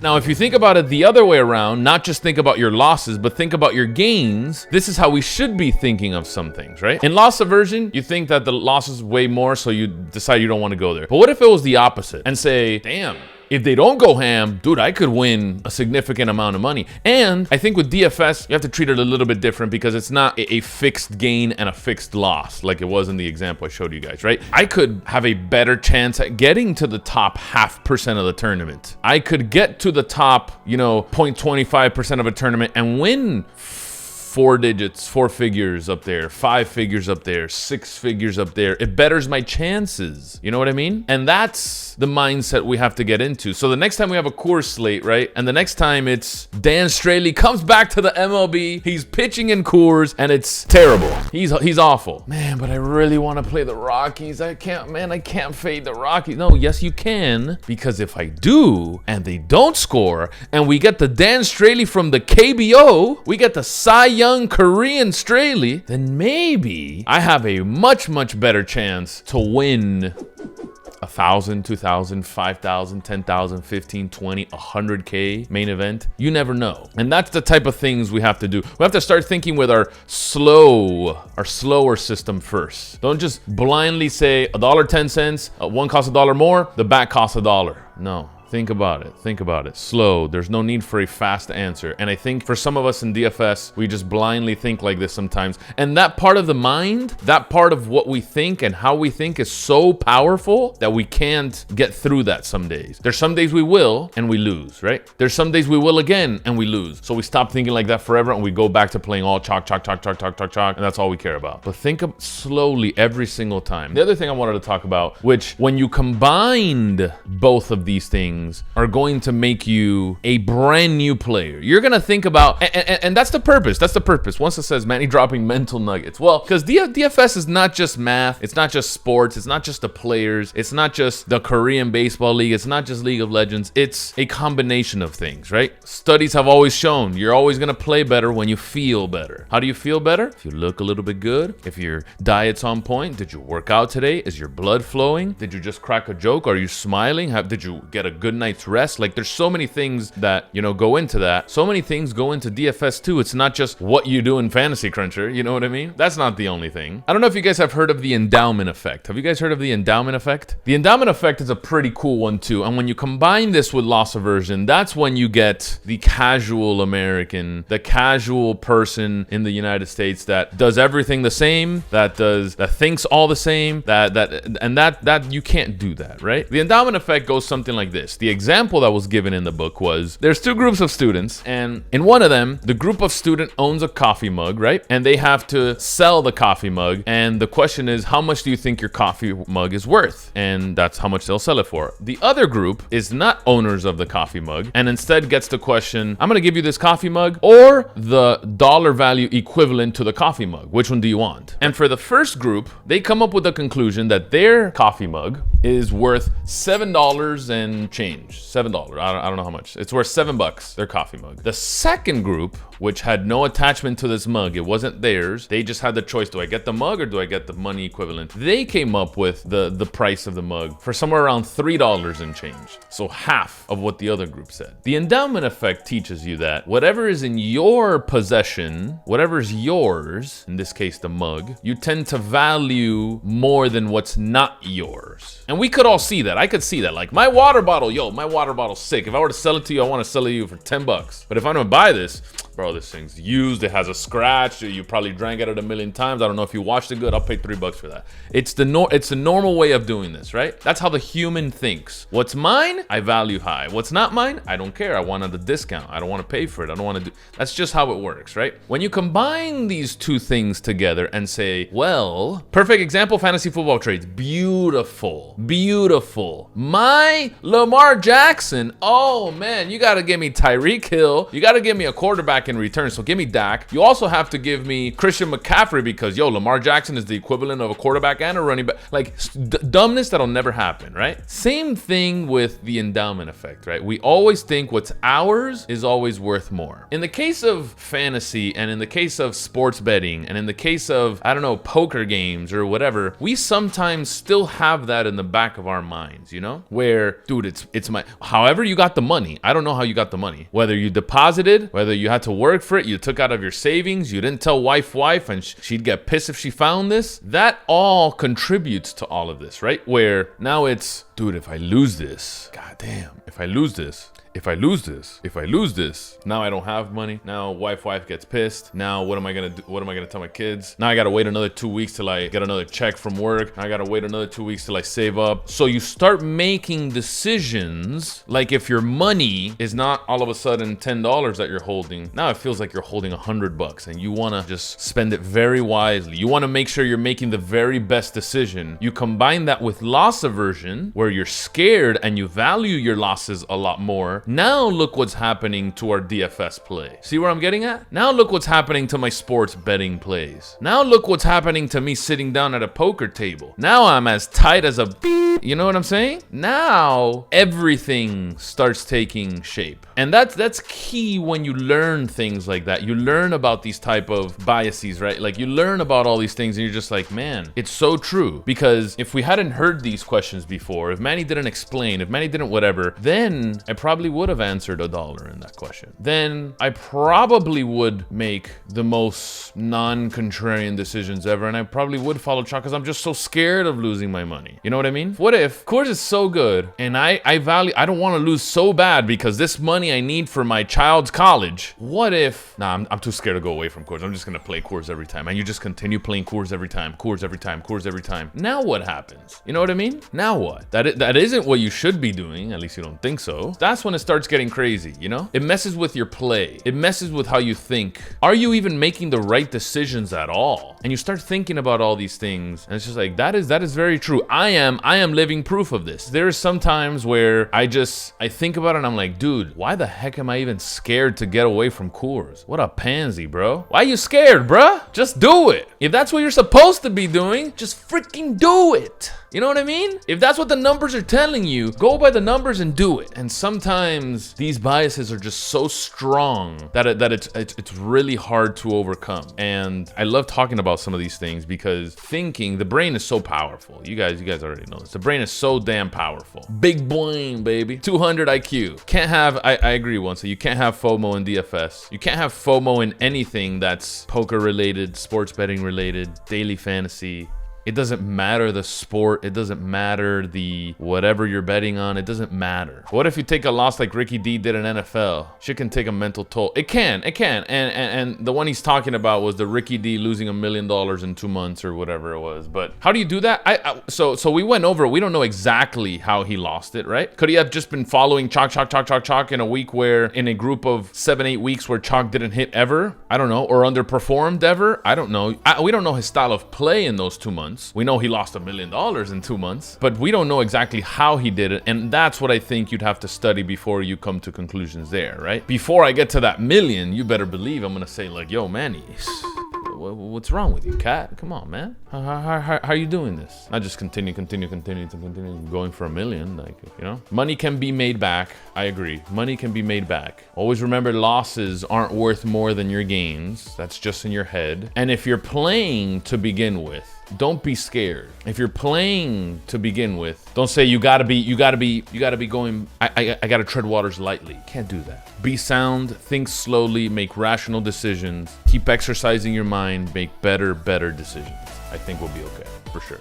Now, if you think about it the other way around, not just think about your losses, but think about your gains, this is how we should be thinking of some things, right? In loss aversion, you think that the loss is way more, so you decide you don't want to go there. But what if it was the opposite and say, damn, if they don't go ham, dude, I could win a significant amount of money. And I think with DFS, you have to treat it a little bit different because it's not a fixed gain and a fixed loss like it was in the example I showed you guys, right? I could have a better chance at getting to the top 0.5% of the tournament. I could get to the top, 0.25% of a tournament and win 4 digits, 4 figures up there, 5 figures up there, 6 figures up there. It betters my chances. You know what I mean? And that's the mindset we have to get into. So the next time we have a Coors slate, right? And the next time it's Dan Straley comes back to the MLB, he's pitching in Coors, and it's terrible. He's awful. Man, but I really want to play the Rockies. I can't fade the Rockies. No, yes, you can. Because if I do, and they don't score, and we get the Dan Straley from the KBO, we get the Cy Young Korean Straley, then maybe I have a much, much better chance to win 1,000, 2,000, 5,000, 10,000, 15, 20, 100K main event. You never know. And that's the type of things we have to do. We have to start thinking with our slower system first. Don't just blindly say $1.10, one costs $1 more, the back costs $1. No. Think about it. Slow. There's no need for a fast answer. And I think for some of us in DFS, we just blindly think like this sometimes. And that part of the mind, that part of what we think and how we think is so powerful that we can't get through that some days. There's some days we will and we lose, right? There's some days we will again and we lose. So we stop thinking like that forever and we go back to playing all chalk, and that's all we care about. But think of slowly every single time. The other thing I wanted to talk about, which when you combined both of these things, are going to make you a brand new player. You're going to think about, and that's the purpose. Once it says Manny dropping mental nuggets. Well, because DFS is not just math. It's not just sports. It's not just the players. It's not just the Korean Baseball League. It's not just League of Legends. It's a combination of things, right? Studies have always shown you're always going to play better when you feel better. How do you feel better? If you look a little bit good. If your diet's on point. Did you work out today? Is your blood flowing? Did you just crack a joke? Are you smiling? Did you get a good night's rest? Like, there's so many things that go into that. So many things go into DFS too. It's not just what you do in Fantasy Cruncher. You know what I mean? That's not the only thing. I don't know if you guys have heard of the endowment effect. Have you guys heard of the endowment effect? The endowment effect is a pretty cool one too. And when you combine this with loss aversion, that's when you get the casual American, the casual person in the United States that does everything the same, that thinks all the same, that you can't do that, right? The endowment effect goes something like this. The example that was given in the book was there's 2 groups of students, and in one of them, the group of student owns a coffee mug, right? And they have to sell the coffee mug. And the question is, how much do you think your coffee mug is worth? And that's how much they'll sell it for. The other group is not owners of the coffee mug and instead gets the question, I'm going to give you this coffee mug or the dollar value equivalent to the coffee mug. Which one do you want? And for the first group, they come up with the conclusion that their coffee mug is worth $7 and change. $7. I don't know how much. It's worth $7, their coffee mug. The second group, which had no attachment to this mug, it wasn't theirs. They just had the choice. Do I get the mug or do I get the money equivalent? They came up with the price of the mug for somewhere around $3 and change. So half of what the other group said. The endowment effect teaches you that whatever is in your possession, whatever is yours, in this case the mug, you tend to value more than what's not yours. And we could all see that. I could see that. Like my water bottle, my water bottle's sick. If I were to sell it to you, I want to sell it to you for $10. But if I'm gonna buy this, bro, this thing's used. It has a scratch. You probably drank at it a million times. I don't know if you washed it good. I'll pay $3 for that. It's the normal way of doing this, right? That's how the human thinks. What's mine, I value high. What's not mine, I don't care. I want a discount. I don't want to pay for it. I don't want to do. That's just how it works, right? When you combine these 2 things together and say, well, perfect example, fantasy football trades. Beautiful. My Lamar Jackson. Oh man, you got to give me Tyreek Hill. You got to give me a quarterback in return. So give me Dak. You also have to give me Christian McCaffrey because Lamar Jackson is the equivalent of a quarterback and a running back. Like dumbness that'll never happen, right? Same thing with the endowment effect, right? We always think what's ours is always worth more. In the case of fantasy and in the case of sports betting and in the case of, I don't know, poker games or whatever, we sometimes still have that in the back of our minds, where, dude, It's my, however you got the money. I don't know how you got the money. Whether you deposited, whether you had to work for it, you took out of your savings, you didn't tell wife, and she'd get pissed if she found this. That all contributes to all of this, right? Where now it's, dude, if I lose this, goddamn, if I lose this, now I don't have money. Now wife gets pissed. Now what am I gonna do? What am I gonna tell my kids? Now I gotta wait another 2 weeks till I get another check from work. I gotta wait another 2 weeks till I save up. So you start making decisions like if your money is not all of a sudden $10 that you're holding. Now it feels like you're holding $100 and you wanna just spend it very wisely. You wanna make sure you're making the very best decision. You combine that with loss aversion, where you're scared and you value your losses a lot more. Now look what's happening to our DFS play. See where I'm getting at? Now look what's happening to my sports betting plays. Now look what's happening to me sitting down at a poker table. Now I'm as tight as a beep. You know what I'm saying? Now everything starts taking shape. And that's key when you learn things like that. You learn about these type of biases, right? Like you learn about all these things and you're just like, man, it's so true. Because if we hadn't heard these questions before, if Manny didn't explain, if Manny didn't whatever, then I probably would have answered $1 in that question. Then I probably would make the most non-contrarian decisions ever, and I probably would follow Chalk because I'm just so scared of losing my money. You know what I mean? What if Coors is so good and I don't want to lose so bad because this money I need for my child's college. What if, I'm too scared to go away from Coors. I'm just gonna play Coors every time, and you just continue playing Coors every time, Coors every time, Coors every time. Now what happens? You know what I mean? Now what? That isn't what you should be doing. At least you don't think so. That's when it starts getting crazy, you know? It messes with your play. It messes with how you think. Are you even making the right decisions at all? And you start thinking about all these things, and it's just like, that is very true. I am living proof of this. There's some times where I think about it and I'm like, dude, why the heck am I even scared to get away from Coors? What a pansy, bro. Why are you scared, bruh? Just do it. If that's what you're supposed to be doing, just freaking do it. You know what I mean? If that's what the numbers are telling you, go by the numbers and do it. And sometimes these biases are just so strong that it's really hard to overcome. And I love talking about some of these things because the brain is so powerful. You guys already know this. The brain is so damn powerful. Big brain, baby. 200 IQ. Can't have, I agree once, so you can't have FOMO in DFS. You can't have FOMO in anything that's poker related, sports betting related, daily fantasy. It doesn't matter the sport. It doesn't matter the whatever you're betting on. It doesn't matter. What if you take a loss like Ricky D did in NFL? Shit can take a mental toll. It can. And the one he's talking about was the Ricky D losing $1 million in 2 months or whatever it was. But how do you do that? So we went over it. We don't know exactly how he lost it, right? Could he have just been following Chalk in a week where, in a group of 7-8 weeks where Chalk didn't hit ever? I don't know. Or underperformed ever? I don't know. We don't know his style of play in those 2 months. We know he lost $1 million in 2 months, but we don't know exactly how he did it. And that's what I think you'd have to study before you come to conclusions there, right? Before I get to that million, you better believe I'm gonna say like, yo, Manny, what's wrong with you, cat? Come on, man. How are you doing this? I just continue going for $1 million. Like, you know, money can be made back. I agree. Money can be made back. Always remember, losses aren't worth more than your gains. That's just in your head. And if you're playing to begin with, don't be scared. If you're playing to begin with, don't say you gotta be going, I gotta tread waters lightly. Can't do that. Be sound, think slowly, make rational decisions, keep exercising your mind, make better decisions. I think we'll be okay, for sure.